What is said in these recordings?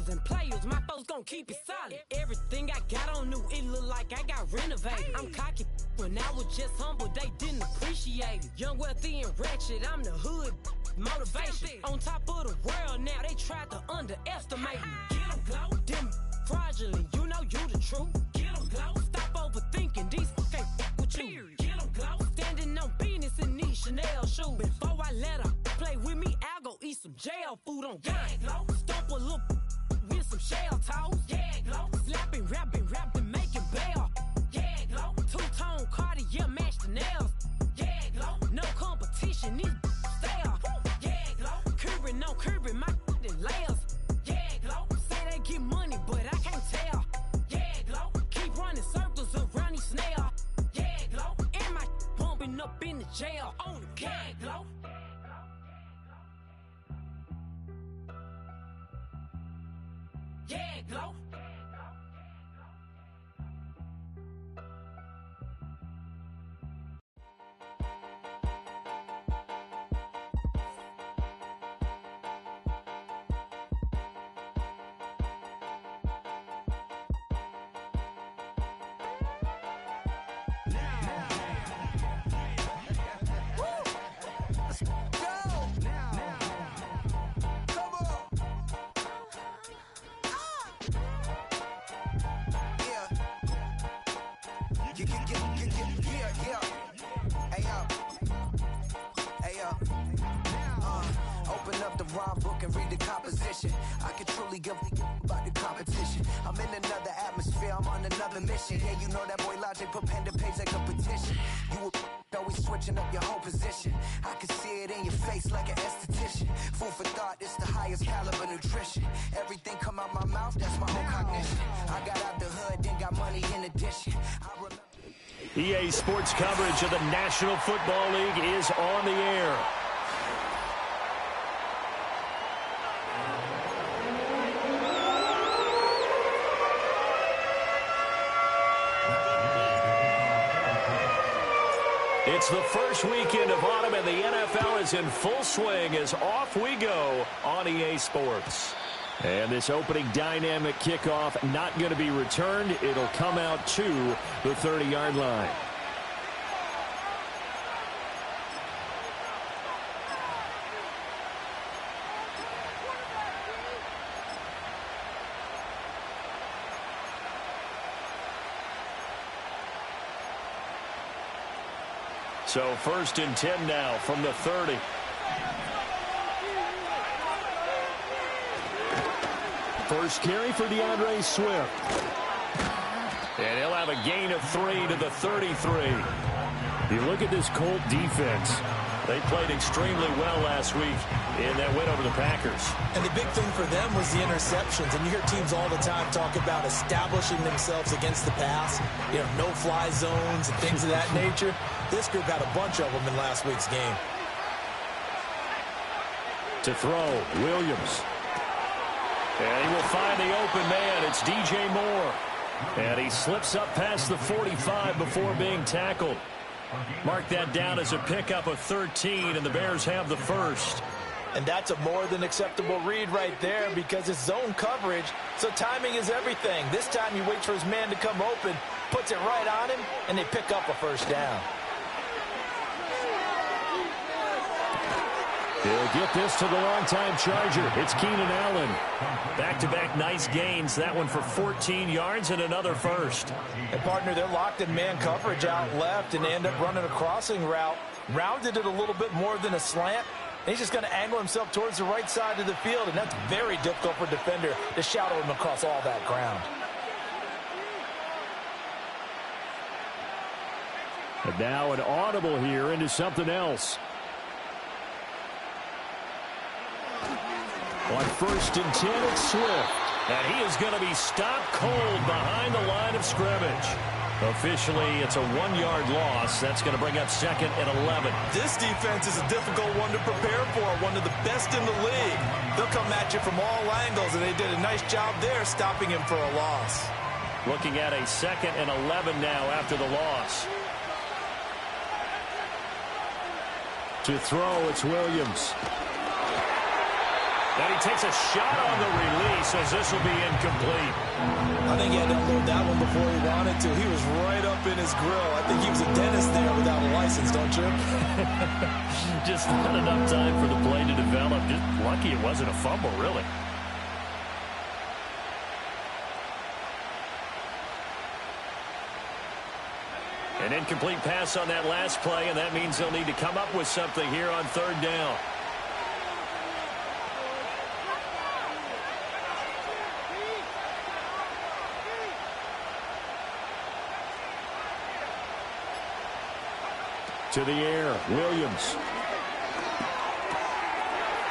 ballers and players, my folks gon' keep it solid. Everything I got on new, it look like I got renovated. I'm cocky when I was just humble, they didn't appreciate it. Young, wealthy, and ratchet, I'm the hood motivation. On top of the world now, they tried to underestimate me. Get them glow, them fraudulent, you know you the truth. Get them glow, stop overthinking, these can't fuck with you. Get them glow, standing on business in these Chanel shoes. Before I let her play with me, I'll go eat some jail food on God. Glow, stomp a little with some shell toes. Yeah, glow, slapping, rapping, making bail. Yeah, glow, two-tone Cartier match the nails. Yeah, glow, no competition, these stale. Yeah, glow, curbing my layers. Yeah, glow, say they get money, but I can't tell. Yeah, glow, keep running circles around these snails. Yeah, glow, and my bumping up in the jail on the yeah, glow. Yeah, glow. Open up the rhyme book and read the composition. I can truly give about the competition. I'm in another atmosphere, I'm on another mission. Yeah, you know that boy Logic put pen to page like a petition. You always switching up your whole position. I can see it in your face like an esthetician. Food for thought, it's the highest caliber nutrition. Everything come out my mouth, that's my own cognition. I got out the hood, then got money in addition. EA Sports coverage of the National Football League is on the air. It's the first weekend of autumn, and the NFL is in full swing as off we go on EA Sports. And this opening dynamic kickoff not going to be returned. It'll come out to the 30-yard line. So 1st and 10 now from the 30. First carry for DeAndre Swift. And he'll have a gain of 3 to the 33. You look at this Colt defense. They played extremely well last week in that win over the Packers. And the big thing for them was the interceptions. And you hear teams all the time talk about establishing themselves against the pass. You know, no-fly zones and things of that nature. This group had a bunch of them in last week's game. To throw, Williams. And he will find the open man. It's DJ Moore. And he slips up past the 45 before being tackled. Mark that down as a pickup of 13, and the Bears have the first. And that's a more than acceptable read right there because it's zone coverage, so timing is everything. This time you wait for his man to come open, puts it right on him, and they pick up a first down. He'll get this to the longtime Charger. It's Keenan Allen. Back-to-back nice gains. That one for 14 yards and another first. And, partner, they're locked in man coverage out left, and they end up running a crossing route. Rounded it a little bit more than a slant. And he's just going to angle himself towards the right side of the field, and that's very difficult for a defender to shadow him across all that ground. And now an audible here into something else. On 1st and 10, it's Swift. And he is going to be stopped cold behind the line of scrimmage. Officially, it's a 1-yard loss. That's going to bring up 2nd and 11. This defense is a difficult one to prepare for, one of the best in the league. They'll come at you from all angles, and they did a nice job there stopping him for a loss. Looking at a 2nd and 11 now after the loss. To throw, it's Williams. And he takes a shot on the release as this will be incomplete. I think he had to unload that one before he wanted to. He was right up in his grill. I think he was a dentist there without a license, don't you? Just not enough time for the play to develop. Just lucky it wasn't a fumble, really. An incomplete pass on that last play, and that means they'll need to come up with something here on third down. To the air, Williams.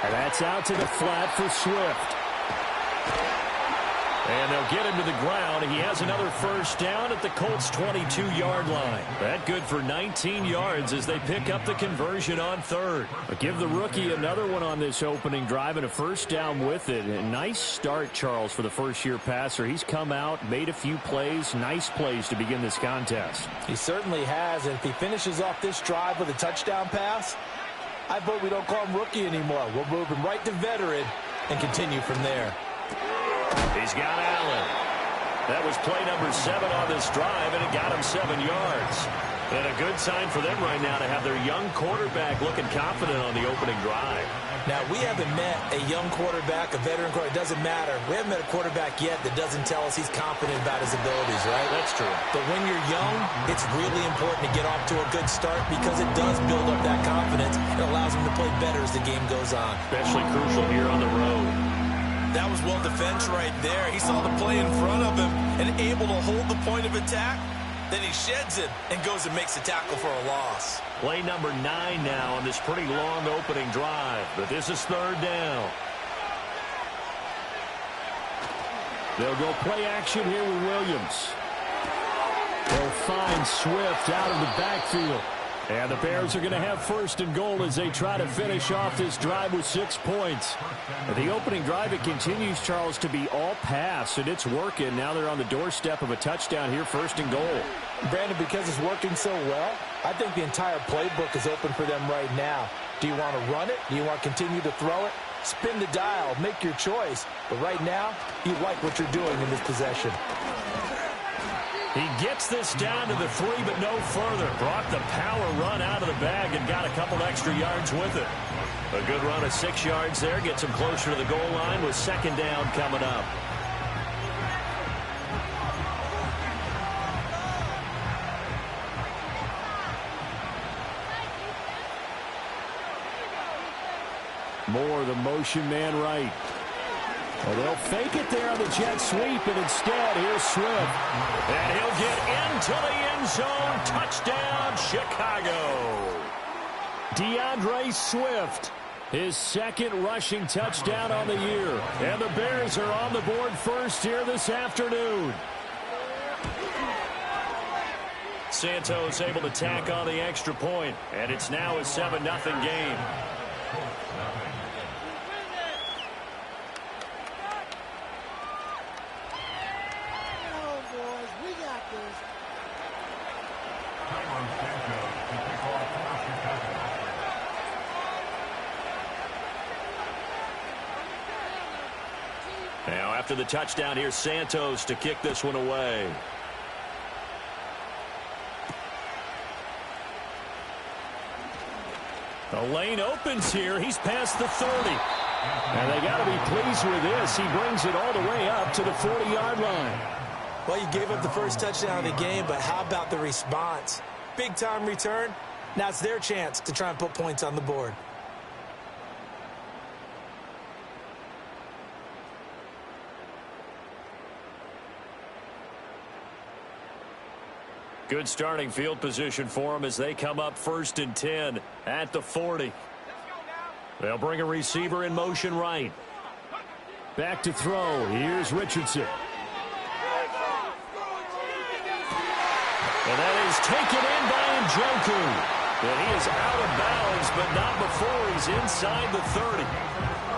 And that's out to the flat for Swift. And they'll get him to the ground. He has another first down at the Colts' 22-yard line. That good for 19 yards as they pick up the conversion on third. But give the rookie another one on this opening drive and a first down with it. A nice start, Charles, for the first-year passer. He's come out, made a few plays, nice plays to begin this contest. He certainly has, and if he finishes off this drive with a touchdown pass, I vote we don't call him rookie anymore. We'll move him right to veteran and continue from there. He's got Allen. That was play number 7 on this drive, and it got him 7 yards. And a good sign for them right now to have their young quarterback looking confident on the opening drive. Now, we haven't met a young quarterback, a veteran quarterback. It doesn't matter. We haven't met a quarterback yet that doesn't tell us he's confident about his abilities, right? That's true. But when you're young, it's really important to get off to a good start because it does build up that confidence. It allows him to play better as the game goes on. Especially crucial here on the road. That was well defense right there. He saw the play in front of him and able to hold the point of attack. Then he sheds it and goes and makes a tackle for a loss. Play number 9 now on this pretty long opening drive. But this is third down. They'll go play action here with Williams. They'll find Swift out of the backfield. And the Bears are going to have first and goal as they try to finish off this drive with 6 points. The opening drive, it continues, Charles, to be all pass, and it's working. Now they're on the doorstep of a touchdown here, first and goal. Brandon, because it's working so well, I think the entire playbook is open for them right now. Do you want to run it? Do you want to continue to throw it? Spin the dial. Make your choice. But right now, you like what you're doing in this possession. He gets this down to the 3, but no further. Brought the power run out of the bag and got a couple extra yards with it. A good run of 6 yards there. Gets him closer to the goal line with second down coming up. Moore, the motion man right. Well, they'll fake it there on the jet sweep, and instead, here's Swift. And he'll get into the end zone. Touchdown, Chicago. DeAndre Swift, his second rushing touchdown on the year. And the Bears are on the board first here this afternoon. Santos able to tack on the extra point, and it's now a 7-0 game. Now after the touchdown, here's Santos to kick this one away. The lane opens here. He's past the 30. And they got to be pleased with this. He brings it all the way up to the 40-yard line. Well, you gave up the first touchdown of the game, but how about the response? Big-time return. Now it's their chance to try and put points on the board. Good starting field position for them as they come up 1st and 10 at the 40. They'll bring a receiver in motion right. Back to throw. Here's Richardson. And that is taken in by Njoku. And he is out of bounds, but not before he's inside the 30.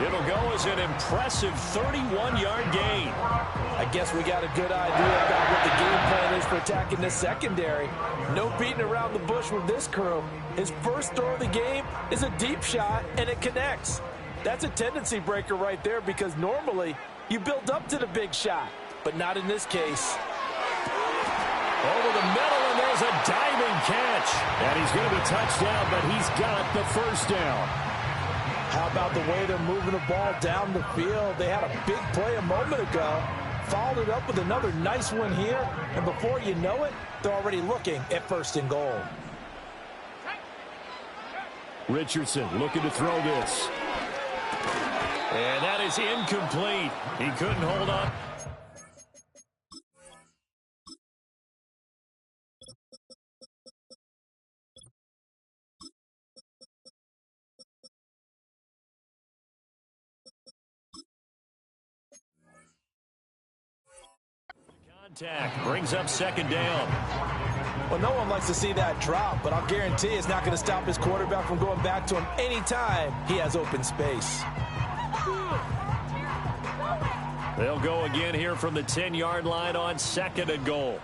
It'll go as an impressive 31-yard gain. I guess we got a good idea about what the game plan is for attacking this secondary. No beating around the bush with this crew. His first throw of the game is a deep shot, and it connects. That's a tendency breaker right there because normally you build up to the big shot, but not in this case. Over the middle, and there's a diving catch. And he's going to be touched down, but he's got the first down. How about the way they're moving the ball down the field? They had a big play a moment ago, followed it up with another nice one here, and before you know it, they're already looking at 1st and goal. Richardson looking to throw this. And that is incomplete. He couldn't hold on. Contact brings up 2nd down. Well, no one likes to see that drop, but I'll guarantee it's not going to stop his quarterback from going back to him anytime he has open space. They'll go again here from the 10-yard line on 2nd and goal.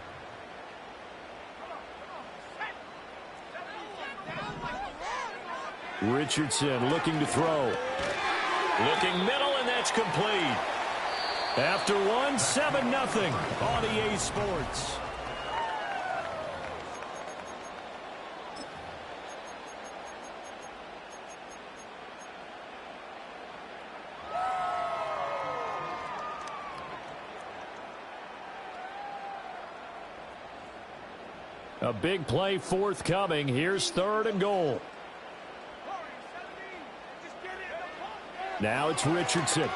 Richardson looking to throw. Looking middle, and that's complete. After one, 7-0 on EA Sports. A big play forthcoming. Here's 3rd and goal. Now it's Richardson.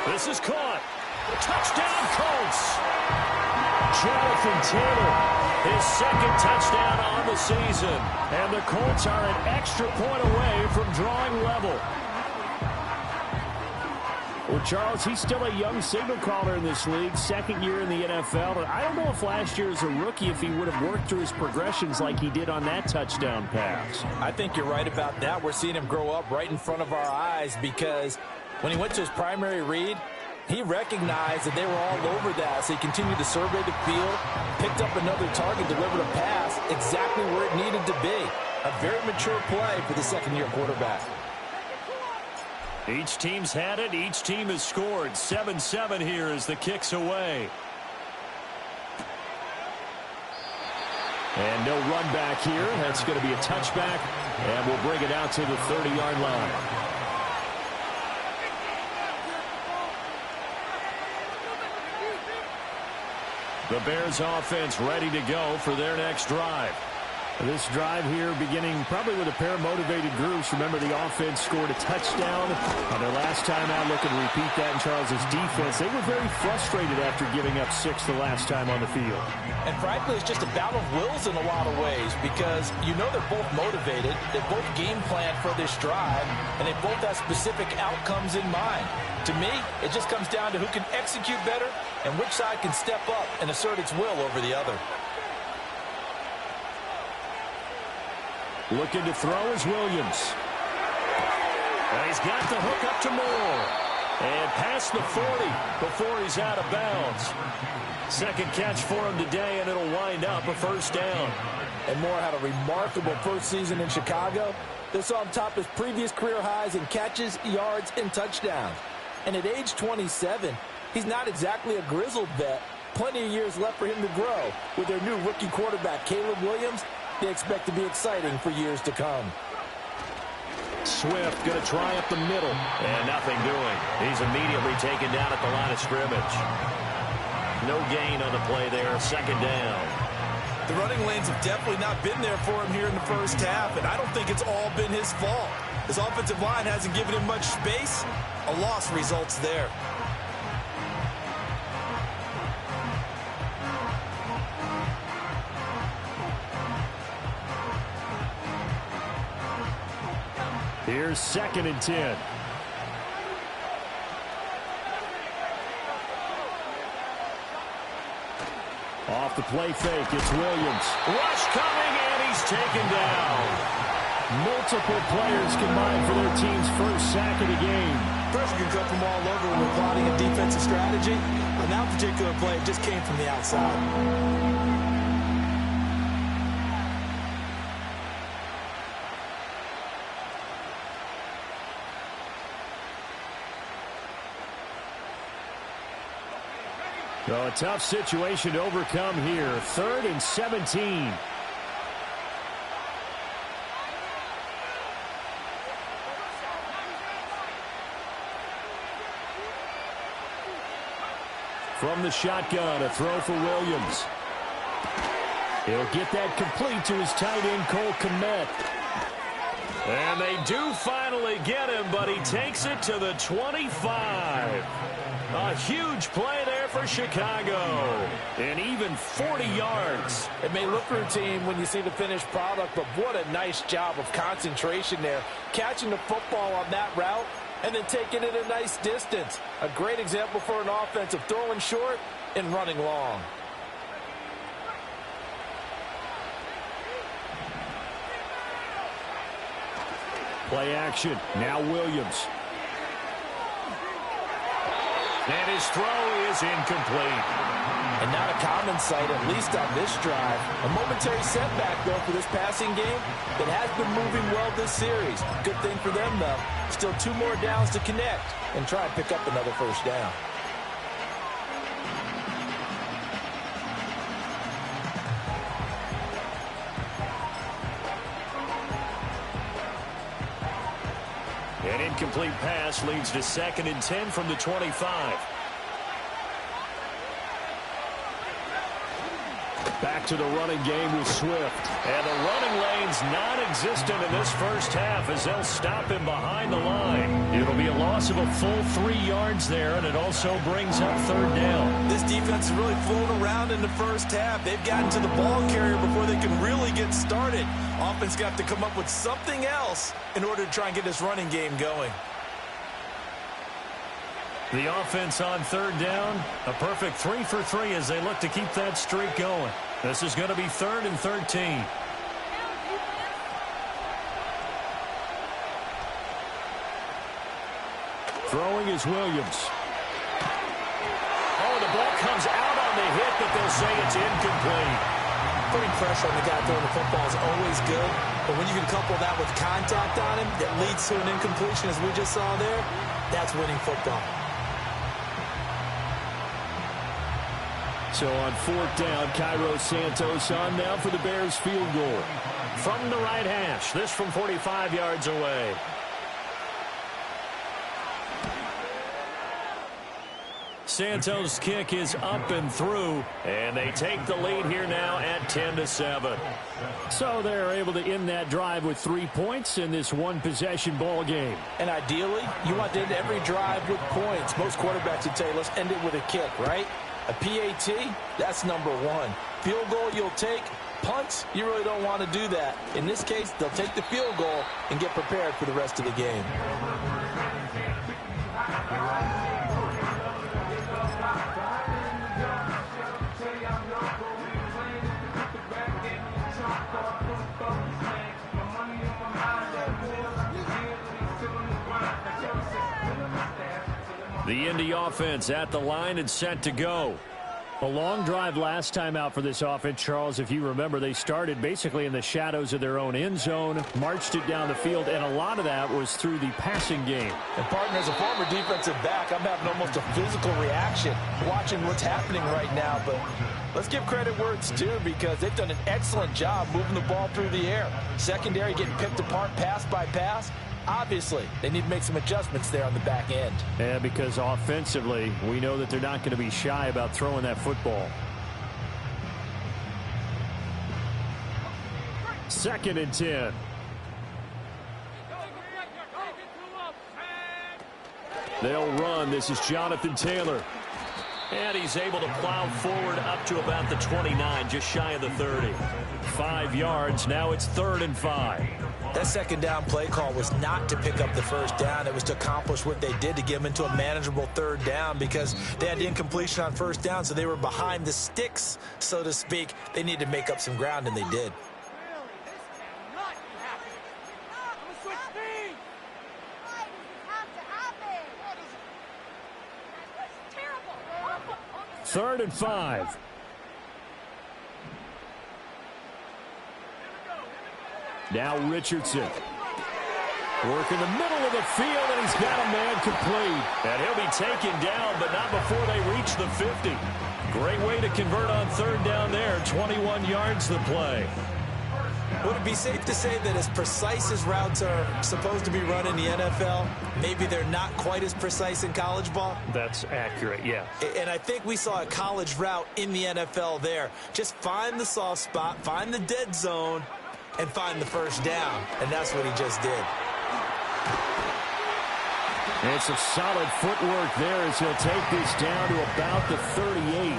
This is caught. Touchdown, Colts. Jonathan Taylor, his 2nd touchdown on the season. And the Colts are an extra point away from drawing level. Well, Charles, he's still a young signal caller in this league, 2nd year in the NFL. But I don't know if last year as a rookie, if he would have worked through his progressions like he did on that touchdown pass. I think you're right about that. We're seeing him grow up right in front of our eyes because when he went to his primary read, he recognized that they were all over that. So he continued to survey the field, picked up another target, delivered a pass exactly where it needed to be. A very mature play for the 2nd-year quarterback. Each team's had it. Each team has scored. 7-7 here as the kick's away. And no run back here. That's going to be a touchback. And we'll bring it out to the 30-yard line. The Bears offense ready to go for their next drive. This drive here beginning probably with a pair of motivated groups. Remember, the offense scored a touchdown on their last time out. Looking to repeat that in Charles's defense. They were very frustrated after giving up 6 the last time on the field. And frankly, it's just a battle of wills in a lot of ways because you know they're both motivated. They both game plan for this drive, and they both have specific outcomes in mind. To me, it just comes down to who can execute better and which side can step up and assert its will over the other. Looking to throw is Williams. And he's got the hook up to Moore. And past the 40 before he's out of bounds. 2nd catch for him today, and it'll wind up a 1st down. And Moore had a remarkable first season in Chicago. They saw him top his previous career highs in catches, yards, and touchdowns. And at age 27, he's not exactly a grizzled vet. Plenty of years left for him to grow. With their new rookie quarterback, Caleb Williams, they expect to be exciting for years to come. Swift going to try up the middle. And nothing doing. He's immediately taken down at the line of scrimmage. No gain on the play there. 2nd down. The running lanes have definitely not been there for him here in the first half, and I don't think it's all been his fault. His offensive line hasn't given him much space. A loss results there. Here's 2nd and 10. Off the play fake, it's Williams. Rush coming, and he's taken down. Multiple players combined for their team's first sack of the game. Pressure can come from all over when we're plotting a defensive strategy. On that particular play, it just came from the outside. Well, a tough situation to overcome here. 3rd and 17. From the shotgun, a throw for Williams. He'll get that complete to his tight end, Cole Kmet. And they do finally get him, but he takes it to the 25. A huge play there for Chicago. And even 40 yards. It may look routine when you see the finished product, but what a nice job of concentration there. Catching the football on that route and then taking it a nice distance. A great example for an offense of throwing short and running long. Play action. Now Williams. And his throw is incomplete. And not a common sight, at least on this drive. A momentary setback, though, for this passing game that has been moving well this series. Good thing for them, though. Still 2 more downs to connect and try and pick up another first down. An incomplete pass leads to 2nd and 10 from the 25. Back to the running game with Swift. And the running lane's non-existent in this first half as they'll stop him behind the line. It'll be a loss of a full 3 yards there, and it also brings up 3rd down. This defense is really floating around in the first half. They've gotten to the ball carrier before they can really get started. Offense got to come up with something else in order to try and get this running game going. The offense on 3rd down, a perfect 3 for 3 as they look to keep that streak going. This is going to be 3rd and 13. Throwing is Williams. Oh, the ball comes out on the hit, but they'll say it's incomplete. Putting pressure on the guy throwing the football is always good, but when you can couple that with contact on him that leads to an incompletion, as we just saw there, that's winning football. So on 4th down, Cairo Santos on now for the Bears field goal. From the right hash, this from 45 yards away. Santos' kick is up and through, and they take the lead here now at 10-7. So they're able to end that drive with 3 points in this one-possession ball game. And ideally, you want to end every drive with points. Most quarterbacks would say, let's end it with a kick, right? A PAT, that's number 1. Field goal you'll take. Punts, you really don't want to do that. In this case, they'll take the field goal and get prepared for the rest of the game. The Indy offense at the line and set to go. A long drive last time out for this offense, Charles. If you remember, they started basically in the shadows of their own end zone, marched it down the field, and a lot of that was through the passing game. And, partner, as a former defensive back, I'm having almost a physical reaction watching what's happening right now. But let's give credit where it's due because they've done an excellent job moving the ball through the air. Secondary getting picked apart pass by pass. Obviously, they need to make some adjustments there on the back end. Yeah, because offensively, we know that they're not going to be shy about throwing that football. 2nd and 10. They'll run. This is Jonathan Taylor. And he's able to plow forward up to about the 29, just shy of the 30. 5 yards. Now it's 3rd and 5. That 2nd down play call was not to pick up the first down. It was to accomplish what they did to get them into a manageable 3rd down because they had the incompletion on 1st down, so they were behind the sticks, so to speak. They needed to make up some ground, and they did. Third and 5. Now Richardson. Working the middle of the field, and he's got a man complete. And he'll be taken down, but not before they reach the 50. Great way to convert on third down there. 21 yards the play. Would it be safe to say that as precise as routes are supposed to be run in the NFL, maybe they're not quite as precise in college ball? That's accurate, yeah. And I think we saw a college route in the NFL there. Just find the soft spot, find the dead zone, and find the first down. And that's what he just did. And some solid footwork there as he'll take this down to about the 38.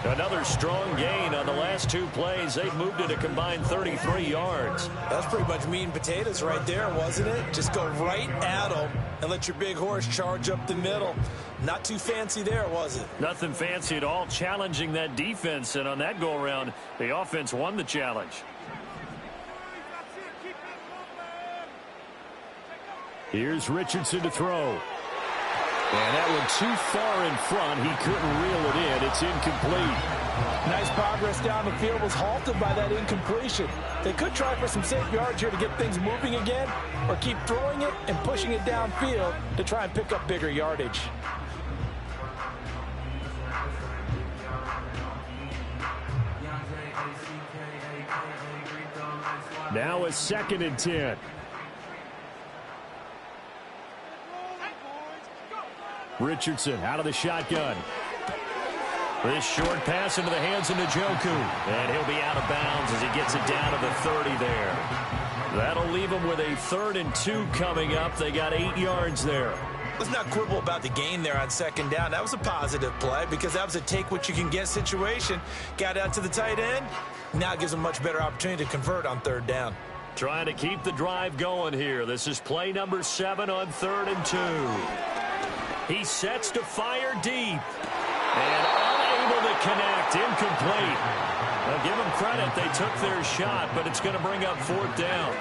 Another strong gain on the last two plays. They've moved it a combined 33 yards. That's pretty much meat and potatoes right there, wasn't it? Just go right at them and let your big horse charge up the middle. Not too fancy there, was it? Nothing fancy at all, challenging that defense. And on that go-around, the offense won the challenge. Here's Richardson to throw. And that one too far in front. He couldn't reel it in. It's incomplete. Nice progress down the field was halted by that incompletion. They could try for some safe yards here to get things moving again, or keep throwing it and pushing it downfield to try and pick up bigger yardage. Now a 2nd and 10. Richardson out of the shotgun. This short pass into the hands of Njoku. And he'll be out of bounds as he gets it down to the 30 there. That'll leave him with a 3rd and 2 coming up. They got 8 yards there. Let's not quibble about the gain there on 2nd down. That was a positive play because that was a take-what-you-can-get situation. Got out to the tight end. Now it gives them a much better opportunity to convert on 3rd down. Trying to keep the drive going here. This is play number 7 on 3rd and 2. He sets to fire deep. And unable to connect. Incomplete. Now give them credit. They took their shot, but it's going to bring up 4th down.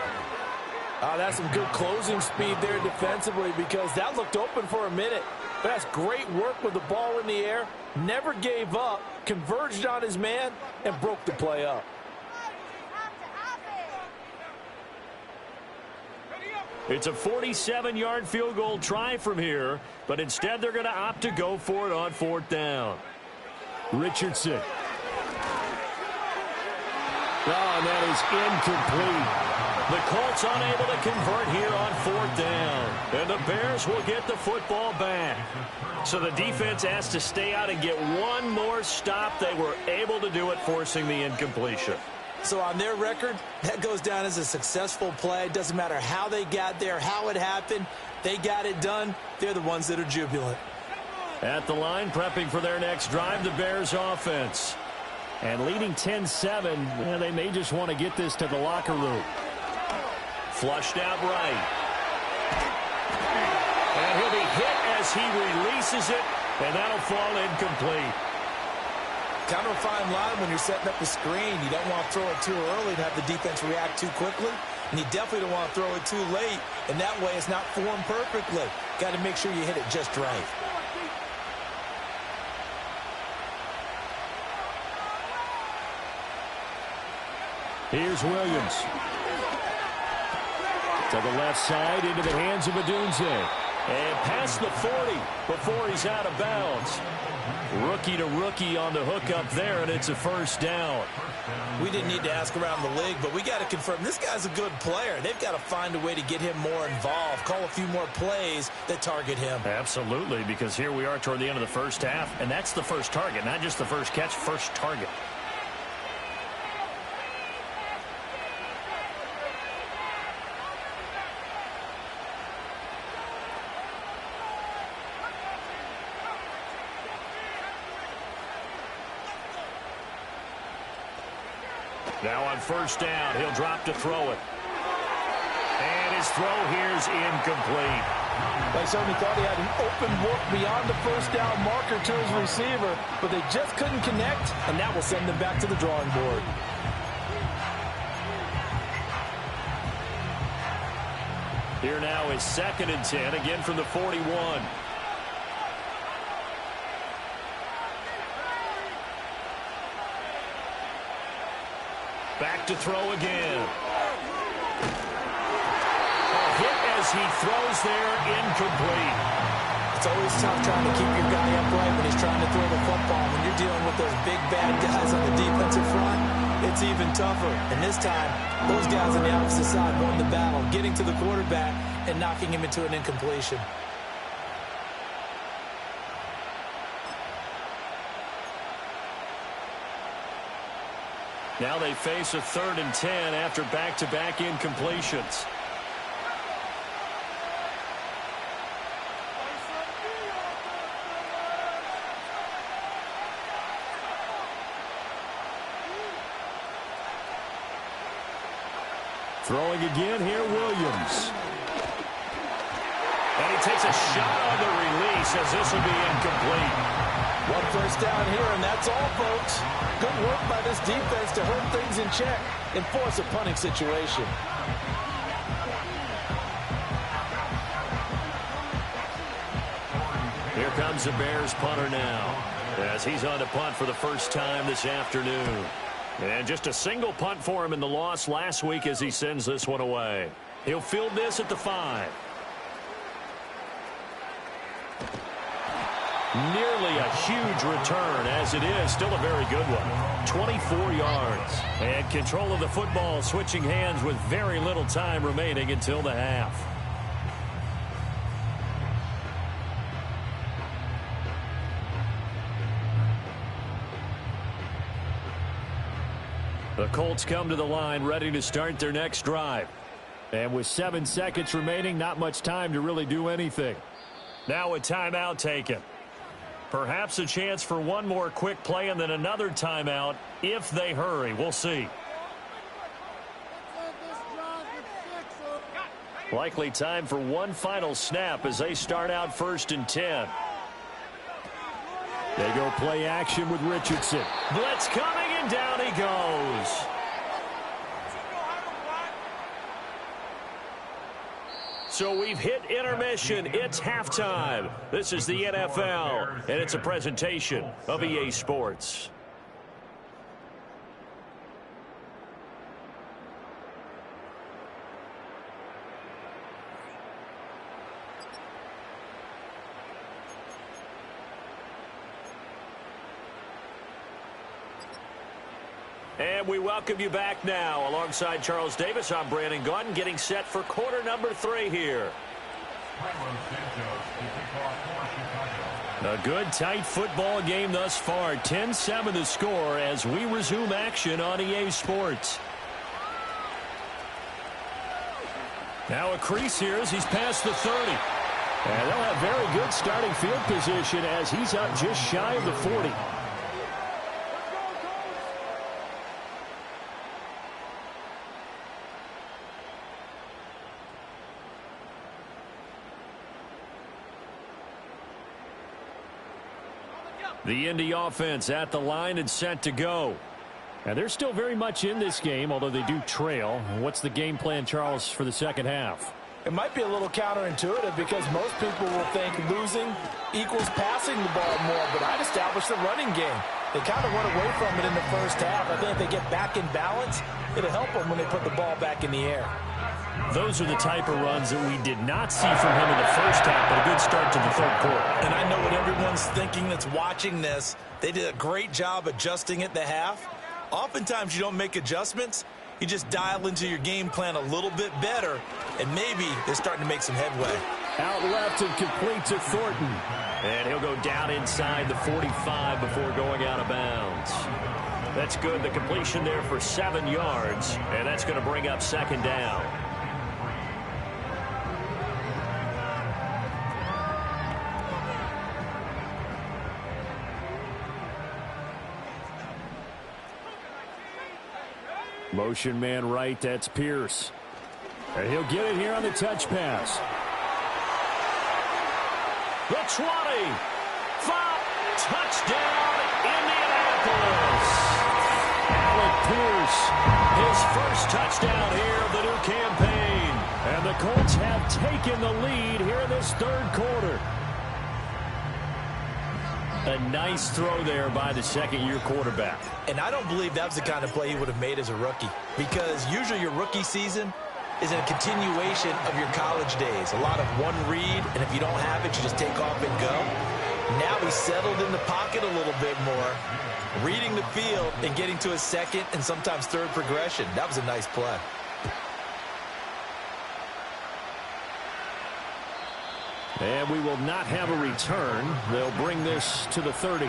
That's some good closing speed there defensively because that looked open for a minute. But that's great work with the ball in the air. Never gave up. Converged on his man and broke the play up. It's a 47-yard field goal try from here, but instead they're going to opt to go for it on 4th down. Richardson. Oh, and that is incomplete. The Colts unable to convert here on 4th down. And the Bears will get the football back. So the defense has to stay out and get one more stop. They were able to do it, forcing the incompletion. So on their record, that goes down as a successful play. It doesn't matter how they got there, how it happened. They got it done. They're the ones that are jubilant. At the line, prepping for their next drive, the Bears offense. And leading 10-7, they may just want to get this to the locker room. Flushed out right. And he'll be hit as he releases it, and that'll fall incomplete. Kind of a fine line when you're setting up the screen. You don't want to throw it too early and have the defense react too quickly. And you definitely don't want to throw it too late. And that way it's not formed perfectly. Got to make sure you hit it just right. Here's Williams. To the left side, into the hands of Odunze. And past the 40 before he's out of bounds. Rookie to rookie on the hook up there, and it's a 1st down. We didn't need to ask around the league, but we got to confirm this guy's a good player. They've got to find a way to get him more involved, call a few more plays that target him. Absolutely, because here we are toward the end of the first half, and that's the first target, not just the first catch, first target. Now on 1st down, he'll drop to throw it. And his throw here's incomplete. They certainly thought he had an open look beyond the 1st down marker to his receiver, but they just couldn't connect, and that will send them back to the drawing board. Here now is 2nd and 10, again from the 41. Back to throw again. A hit as he throws there, incomplete. It's always tough trying to keep your guy upright when he's trying to throw the football. When you're dealing with those big, bad guys on the defensive front, it's even tougher. And this time, those guys on the opposite side won the battle, getting to the quarterback and knocking him into an incompletion. Now they face a 3rd and 10 after back-to-back incompletions. Throwing again here, Williams. And he takes a shot on the release as this will be incomplete. One first down here, and that's all, folks. Good work by this defense to hold things in check and force a punting situation. Here comes the Bears punter now, as he's on to punt for the first time this afternoon. And just a single punt for him in the loss last week as he sends this one away. He'll field this at the 5. Nearly a huge return, as it is still a very good one. 24 yards. And control of the football switching hands with very little time remaining until the half. The Colts come to the line ready to start their next drive. And with 7 seconds remaining, not much time to really do anything. Now a timeout taken. Perhaps a chance for one more quick play and then another timeout if they hurry. We'll see. Likely time for one final snap as they start out 1st and 10. They go play action with Richardson. Blitz coming, and down he goes. So we've hit intermission. It's halftime. This is the NFL, and it's a presentation of EA Sports. And we welcome you back now. Alongside Charles Davis, I'm Brandon Gaudin, getting set for quarter number 3 here. A good, tight football game thus far. 10-7 the score as we resume action on EA Sports. Now a crease here as he's past the 30. And they'll have very good starting field position as he's up just shy of the 40. The Indy offense at the line and set to go. And they're still very much in this game, although they do trail. What's the game plan, Charles, for the second half? It might be a little counterintuitive because most people will think losing equals passing the ball more, but I'd establish the running game. They kind of went away from it in the first half. I think if they get back in balance, it'll help them when they put the ball back in the air. Those are the type of runs that we did not see from him in the first half, but a good start to the third quarter. And I know what everyone's thinking that's watching this. They did a great job adjusting at the half. Oftentimes you don't make adjustments. You just dial into your game plan a little bit better, and maybe they're starting to make some headway. Out left and complete to Thornton. And he'll go down inside the 45 before going out of bounds. That's good. The completion there for 7 yards, and that's going to bring up second down. Motion man right, that's Pierce. And he'll get it here on the touch pass. The 20. 5. Touchdown, Indianapolis. Alec Pierce, his first touchdown here of the new campaign. And the Colts have taken the lead here in this third quarter. A nice throw there by the second-year quarterback. And I don't believe that was the kind of play he would have made as a rookie. Because usually your rookie season, is a continuation of your college days. A lot of one read, and if you don't have it, you just take off and go. Now he's settled in the pocket a little bit more, reading the field and getting to his second and sometimes third progression. That was a nice play. And we will not have a return. They'll bring this to the 30.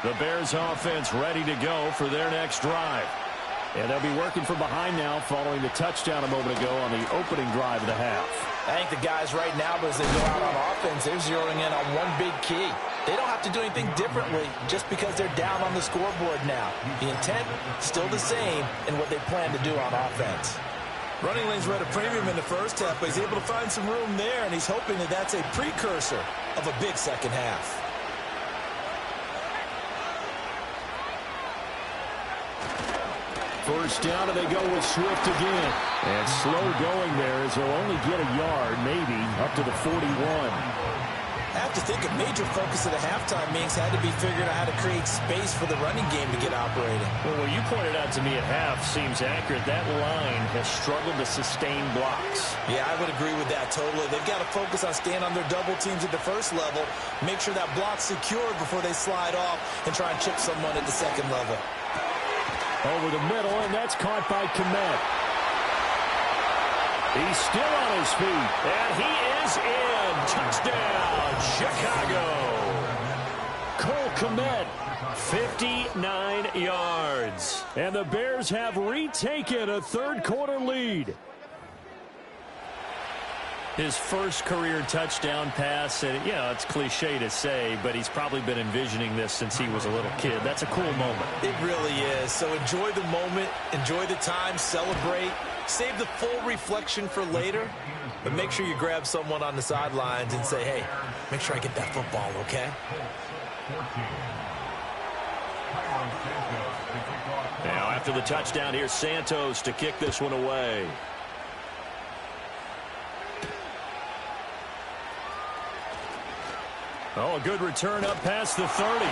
The Bears offense ready to go for their next drive. And they'll be working from behind now following the touchdown a moment ago on the opening drive of the half. I think the guys right now, as they go out on offense, they're zeroing in on one big key. They don't have to do anything differently just because they're down on the scoreboard now. The intent, still the same in what they plan to do on offense. Running lanes were at a premium in the first half, but he's able to find some room there, and he's hoping that that's a precursor of a big second half. First down, and they go with Swift again. And slow going there as they'll only get a yard, maybe, up to the 41. I have to think a major focus of the halftime meetings had to be figuring out how to create space for the running game to get operating. Well, what you pointed out to me at half seems accurate. That line has struggled to sustain blocks. Yeah, I would agree with that totally. They've got to focus on staying on their double teams at the first level, make sure that block's secured before they slide off and try and chip someone at the second level. Over the middle, and that's caught by Kmet. He's still on his feet, and he is in. Touchdown, Chicago. Cole Kmet, 59 yards. And the Bears have retaken a third-quarter lead. His first career touchdown pass, and it's cliche to say, but he's probably been envisioning this since he was a little kid. That's a cool moment. It really is. So enjoy the moment, enjoy the time, celebrate, save the full reflection for later, but make sure you grab someone on the sidelines and say, hey, make sure I get that football, okay? Now after the touchdown, here's Santos to kick this one away. Oh, a good return up past the 30.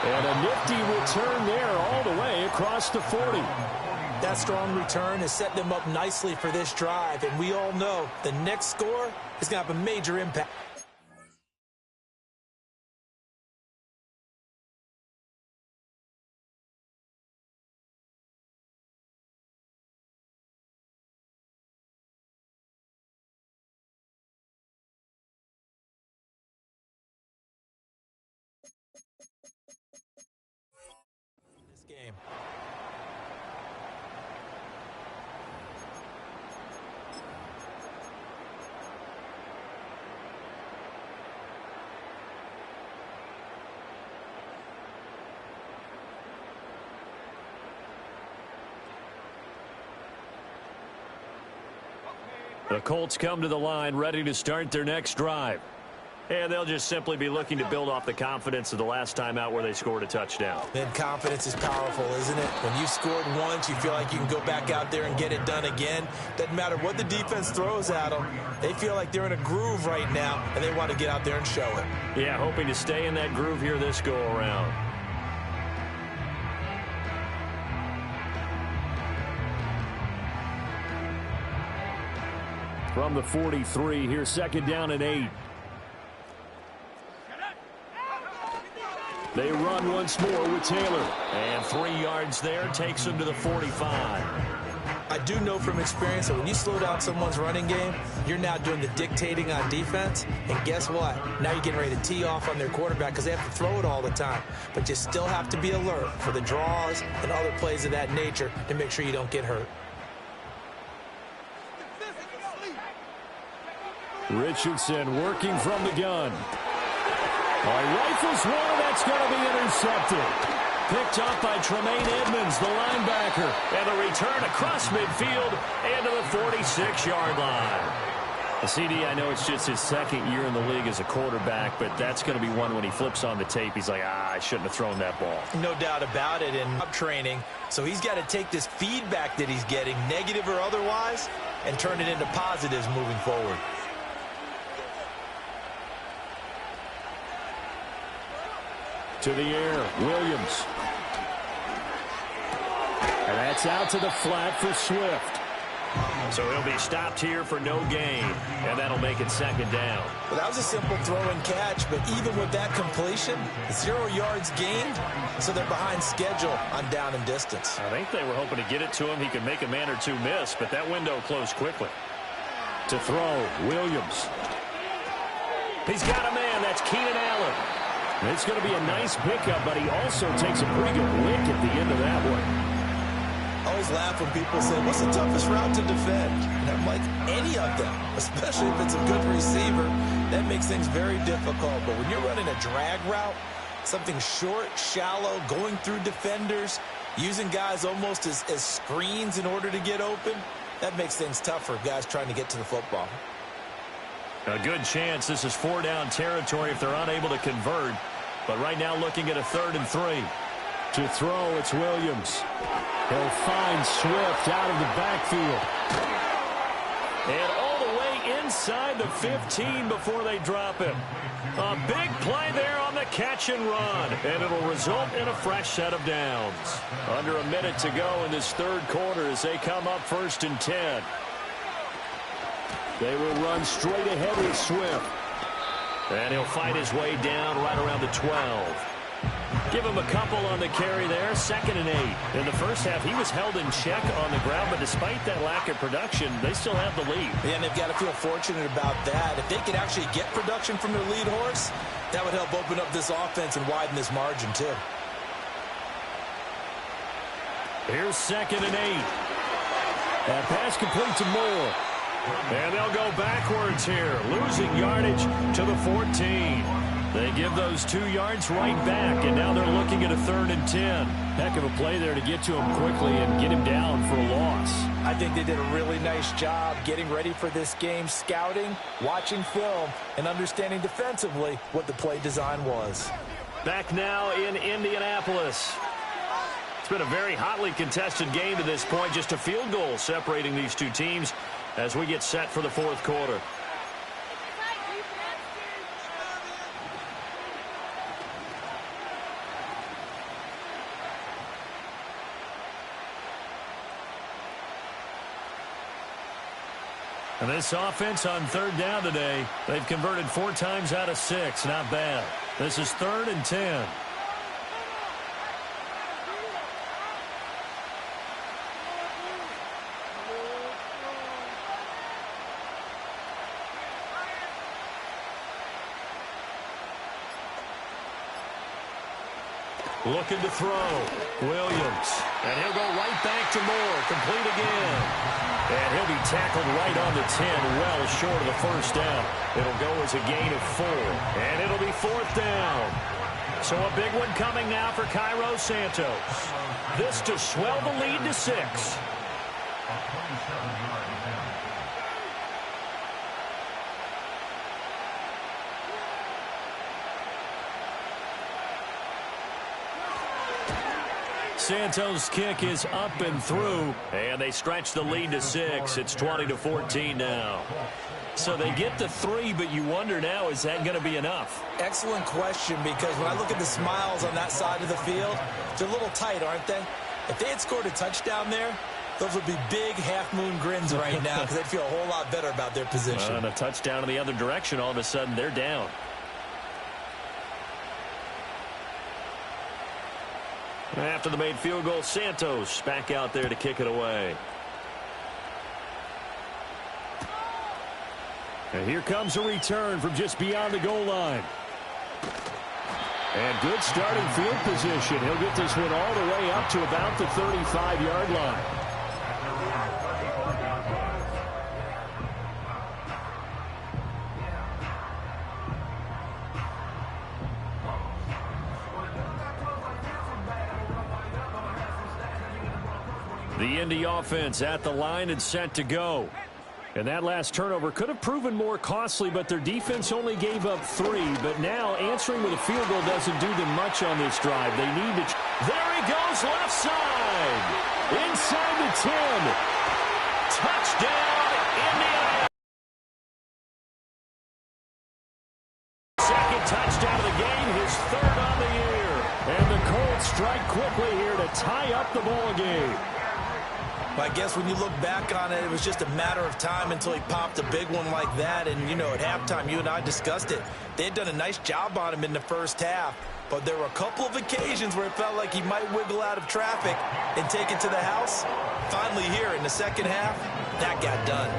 And a nifty return there all the way across the 40. That strong return has set them up nicely for this drive, and we all know the next score is going to have a major impact. Game. The Colts come to the line ready to start their next drive. And they'll just simply be looking to build off the confidence of the last time out where they scored a touchdown. Then confidence is powerful, isn't it? When you scored once, you feel like you can go back out there and get it done again. Doesn't matter what the defense throws at them. They feel like they're in a groove right now, and they want to get out there and show it. Yeah, hoping to stay in that groove here this go-around. From the 43, here's second down and 8. They run once more with Taylor. And 3 yards there takes him to the 45. I do know from experience that when you slow down someone's running game, you're now doing the dictating on defense. And guess what? Now you're getting ready to tee off on their quarterback because they have to throw it all the time. But you still have to be alert for the draws and other plays of that nature to make sure you don't get hurt. Richardson working from the gun. Rifles one, that's going to be intercepted. Picked up by Tremaine Edmonds, the linebacker. And the return across midfield and to the 46-yard line. The CD, I know it's just his second year in the league as a quarterback, but that's going to be one when he flips on the tape. He's like, I shouldn't have thrown that ball. No doubt about it in training. So he's got to take this feedback that he's getting, negative or otherwise, and turn it into positives moving forward. To the air, Williams. And that's out to the flat for Swift. So he'll be stopped here for no gain, and that'll make it second down. Well, that was a simple throw and catch, but even with that completion, 0 yards gained, so they're behind schedule on down and distance. I think they were hoping to get it to him. He could make a man or two miss, but that window closed quickly. To throw, Williams. He's got a man. That's Keenan Allen. It's going to be a nice pickup, but he also takes a pretty good lick at the end of that one. I always laugh when people say, what's the toughest route to defend? And I'm like, any of them, especially if it's a good receiver. That makes things very difficult. But when you're running a drag route, something short, shallow, going through defenders, using guys almost as screens in order to get open, that makes things tough for guys trying to get to the football. A good chance this is 4-down territory if they're unable to convert. But right now looking at a 3rd and 3. To throw, it's Williams. He'll find Swift out of the backfield. And all the way inside the 15 before they drop him. A big play there on the catch and run. And it'll result in a fresh set of downs. Under a minute to go in this 3rd quarter as they come up 1st and 10. They will run straight ahead with Swift. And he'll fight his way down right around the 12. Give him a couple on the carry there. 2nd and 8. In the first half, he was held in check on the ground, but despite that lack of production, they still have the lead. Yeah, and they've got to feel fortunate about that. If they could actually get production from their lead horse, that would help open up this offense and widen this margin, too. Here's 2nd and 8. That pass complete to Moore. And they'll go backwards here, losing yardage to the 14. They give those 2 yards right back, and now they're looking at a 3rd and 10. Heck of a play there to get to him quickly and get him down for a loss. I think they did a really nice job getting ready for this game, scouting, watching film, and understanding defensively what the play design was. Back now in Indianapolis. It's been a very hotly contested game to this point. Just a field goal separating these two teams as we get set for the 4th quarter. And this offense on 3rd down today, they've converted 4 times out of 6. Not bad. This is 3rd and 10. Looking to throw. Williams. And he'll go right back to Moore. Complete again. And he'll be tackled right on the 10, well short of the 1st down. It'll go as a gain of 4. And it'll be 4th down. So a big one coming now for Cairo Santos. This to swell the lead to 6. Santos' kick is up and through, and they stretch the lead to 6. It's 20-14 now. So they get the 3, but you wonder now, is that going to be enough? Excellent question, because when I look at the smiles on that side of the field, they're a little tight, aren't they? If they had scored a touchdown there, those would be big half-moon grins right now because they'd feel a whole lot better about their position. And a touchdown in the other direction, all of a sudden they're down. After the made field goal, Santos back out there to kick it away. And here comes a return from just beyond the goal line. And good starting field position. He'll get this one all the way up to about the 35-yard line. The Indy offense at the line and set to go. And that last turnover could have proven more costly, but their defense only gave up 3. But now answering with a field goal doesn't do them much on this drive. They need to. There he goes, left side. Inside the 10. Touchdown, Indiana. Second touchdown of the game, his 3rd on the year. strike quickly here to tie up the ball game. I guess when you look back on it, it was just a matter of time until he popped a big one like that. And, you know, at halftime, you and I discussed it. They had done a nice job on him in the first half. But there were a couple of occasions where it felt like he might wiggle out of traffic and take it to the house. Finally here in the second half, that got done.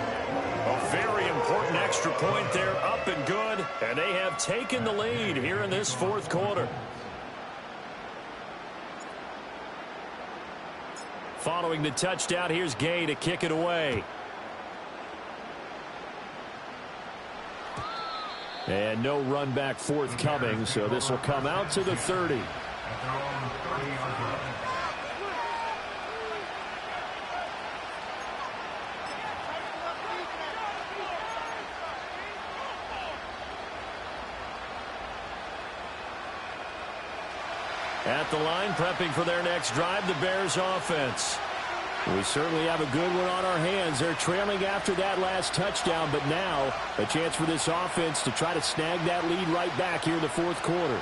A very important extra point there, up and good. And they have taken the lead here in this fourth quarter. Following the touchdown, here's Gay to kick it away. And no run back forthcoming, so this will come out to the 30. At the line, prepping for their next drive, the Bears offense. We certainly have a good one on our hands. They're trailing after that last touchdown, but now a chance for this offense to try to snag that lead right back here in the fourth quarter.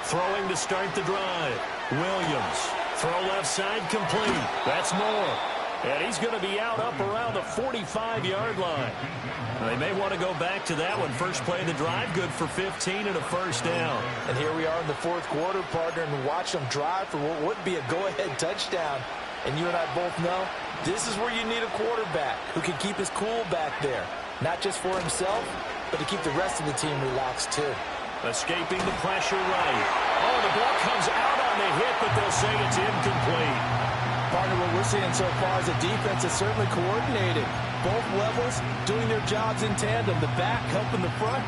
Throwing to start the drive. Williams. Throw left side complete. That's Moore. And he's going to be out up around the 45-yard line. They may want to go back to that one. First play of the drive, good for 15 and a first down. And here we are in the fourth quarter, partner, and watch them drive for what would be a go-ahead touchdown. And you and I both know this is where you need a quarterback who can keep his cool back there. Not just for himself, but to keep the rest of the team relaxed too. Escaping the pressure right. Oh, the ball comes out on the hit, but they'll say it's incomplete. Partner, what we're seeing so far is the defense is certainly coordinated. Both levels doing their jobs in tandem. The back helping the front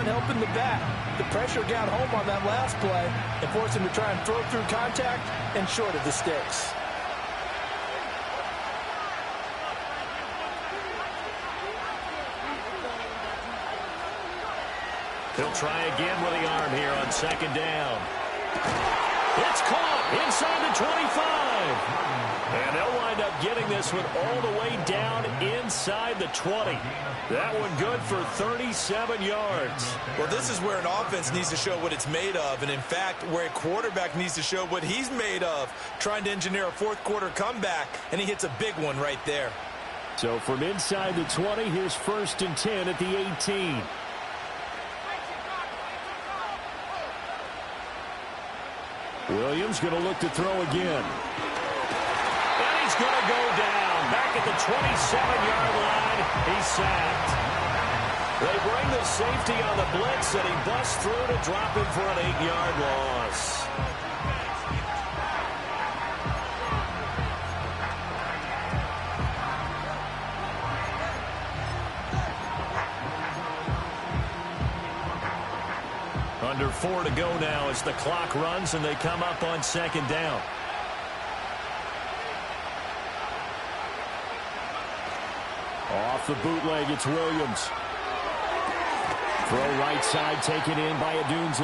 helping the back. The pressure got home on that last play and forced him to try and throw through contact and short of the sticks. He'll try again with the arm here on second down. It's caught inside the 25. And they'll wind up getting this one all the way down inside the 20. That one good for 37 yards. Well, this is where an offense needs to show what it's made of. And, in fact, where a quarterback needs to show what he's made of, trying to engineer a fourth-quarter comeback, and he hits a big one right there. So from inside the 20, here's 1st and 10 at the 18. Williams going to look to throw again. And he's going to go down. Back at the 27-yard line. He's sacked. They bring the safety on the blitz, and he busts through to drop him for an 8-yard loss. Under 4 to go now as the clock runs and they come up on second down. Off the bootleg, it's Williams. Throw right side taken in by Adunze.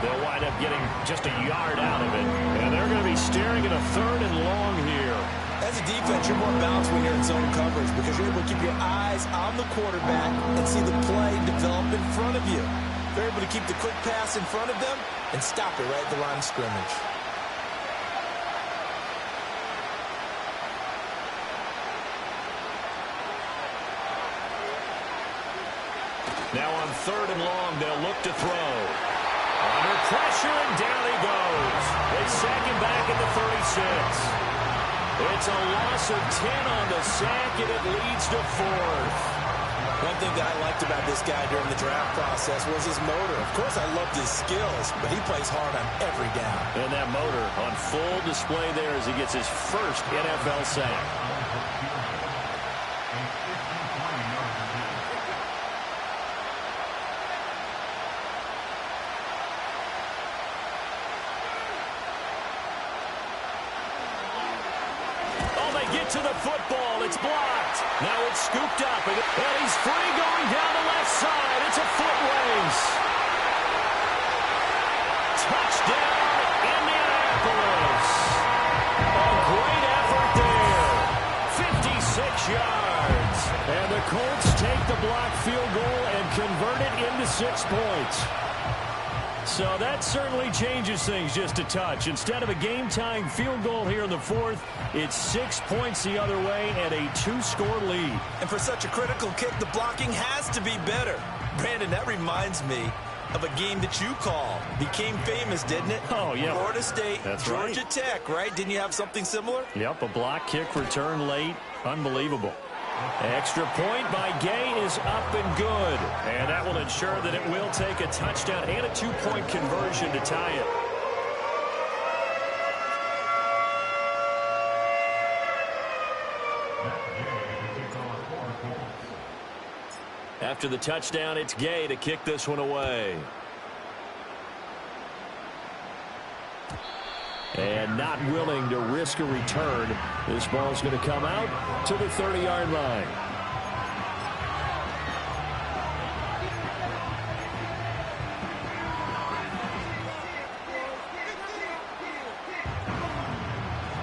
They'll wind up getting just a yard out of it. And they're going to be staring at a 3rd and long here. As a defense, you're more balanced when you're in zone coverage because you're able to keep your eyes on the quarterback and see the play develop in front of you. They're able to keep the quick pass in front of them and stop it right at the line of scrimmage. Now on 3rd and long, they'll look to throw. Under pressure, and down he goes. They sack him back at the 36. It's a loss of 10 on the sack, and it leads to 4th. One thing that I liked about this guy during the draft process was his motor. Of course, I loved his skills, but he plays hard on every down. And that motor on full display there as he gets his first NFL sack. To the football, it's blocked. Now it's scooped up, and he's free going down the left side. It's a foot race. Touchdown, Indianapolis. A great effort there. 56 yards. And the Colts take the blocked field goal and convert it into 6 points. So that certainly changes things just a touch. Instead of a game-tying field goal here in the fourth, it's 6 points the other way and a 2-score lead. And for such a critical kick, the blocking has to be better. Brandon, that reminds me of a game that you called. Became famous, didn't it? Oh, yeah. Florida State, That's Georgia right. Tech, right? Didn't you have something similar? Yep, a block kick return late. Unbelievable. Extra point by Gay is up and good. And that will ensure that it will take a touchdown and a 2-point conversion to tie it. After the touchdown, it's Gay to kick this one away. And not willing to risk a return. This ball's going to come out to the 30-yard line.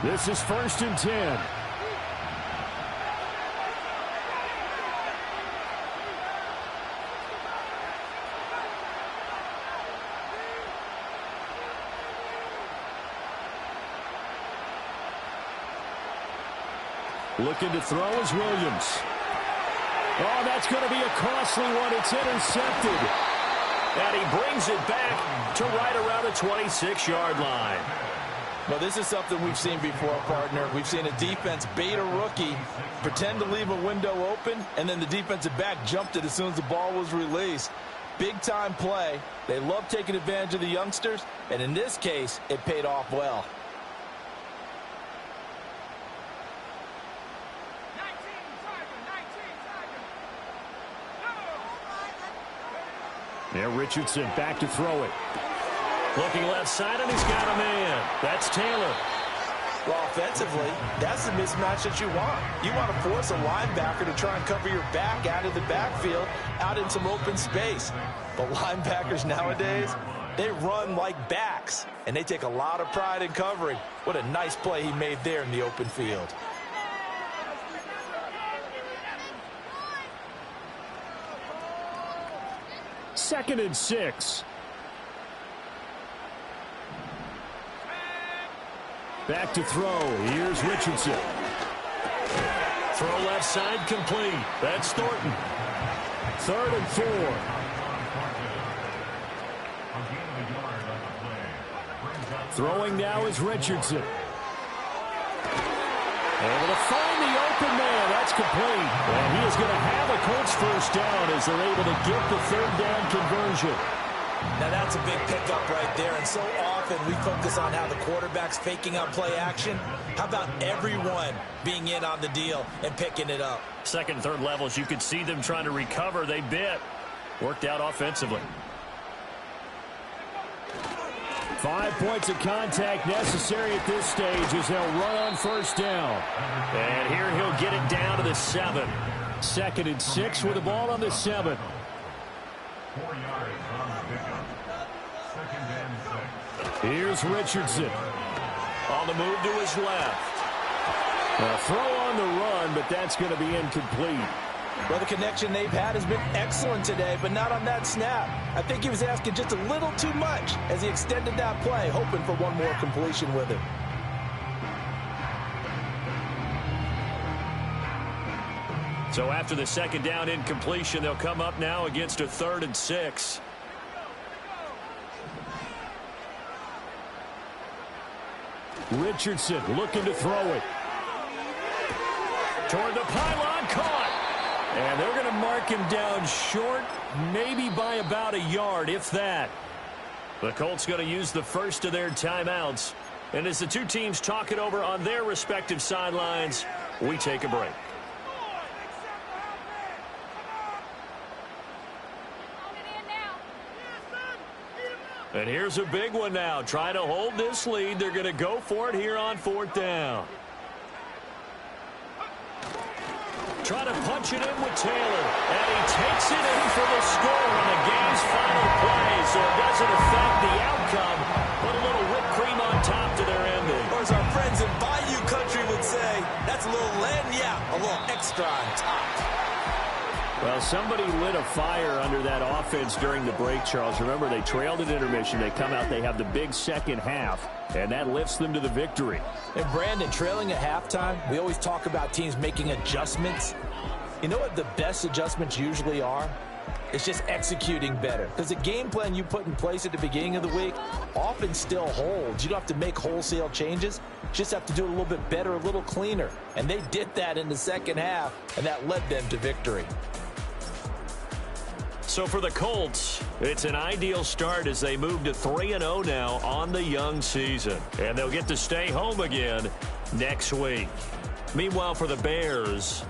This is 1st and 10. Looking to throw is Williams. Oh, that's going to be a costly one. It's intercepted. And he brings it back to right around the 26-yard line. Well, this is something we've seen before, partner. We've seen a defense bait a rookie, pretend to leave a window open, and then the defensive back jumped it as soon as the ball was released. Big-time play. They love taking advantage of the youngsters, and in this case, it paid off well. There, Richardson back to throw it. Looking left side, and he's got a man. That's Taylor. Well, offensively, that's the mismatch that you want. You want to force a linebacker to try and cover your back out of the backfield, out in some open space. But linebackers nowadays, they run like backs, and they take a lot of pride in covering. What a nice play he made there in the open field. Second and 6. Back to throw. Here's Richardson. Throw left side complete. That's Thornton. 3rd and 4. Throwing now is Richardson. Able to find the open man. That's complete. And he is going to have a Colts first down as they're able to get the 3rd down conversion. Now that's a big pickup right there, and so often we focus on how the quarterback's faking out play action. How about everyone being in on the deal and picking it up? Second and third levels, you could see them trying to recover. They bit. Worked out offensively. 5 points of contact necessary at this stage as they'll run on first down. And here he'll get it down to the 7. 2nd and 6 with the ball on the 7. 4 yards on the pickup. 2nd and 6. Here's Richardson. On the move to his left. A throw on the run, but that's going to be incomplete. Well, the connection they've had has been excellent today, but not on that snap. I think he was asking just a little too much as he extended that play, hoping for one more completion with it. So after the 2nd down incompletion, they'll come up now against a 3rd and 6. Richardson looking to throw it. Toward the pylon, caught. And they're going to mark him down short, maybe by about a yard, if that. The Colts going to use the first of their timeouts. And as the two teams talk it over on their respective sidelines, we take a break. And here's a big one now. Trying to hold this lead. They're going to go for it here on 4th down. Trying to punch it in with Taylor. And he takes it in for the score on the game's final play. So it doesn't affect the outcome, but a little whipped cream on top to their ending. Or as our friends in Bayou Country would say, that's a little lagniappe, a little extra on top. Well, somebody lit a fire under that offense during the break, Charles. Remember, they trailed at intermission. They come out, they have the big second half, and that lifts them to the victory. And Brandon, trailing at halftime, we always talk about teams making adjustments. You know what the best adjustments usually are? It's just executing better. Because the game plan you put in place at the beginning of the week often still holds. You don't have to make wholesale changes. You just have to do it a little bit better, a little cleaner. And they did that in the second half, and that led them to victory. So for the Colts, it's an ideal start as they move to 3-0 now on the young season. And they'll get to stay home again next week. Meanwhile, for the Bears,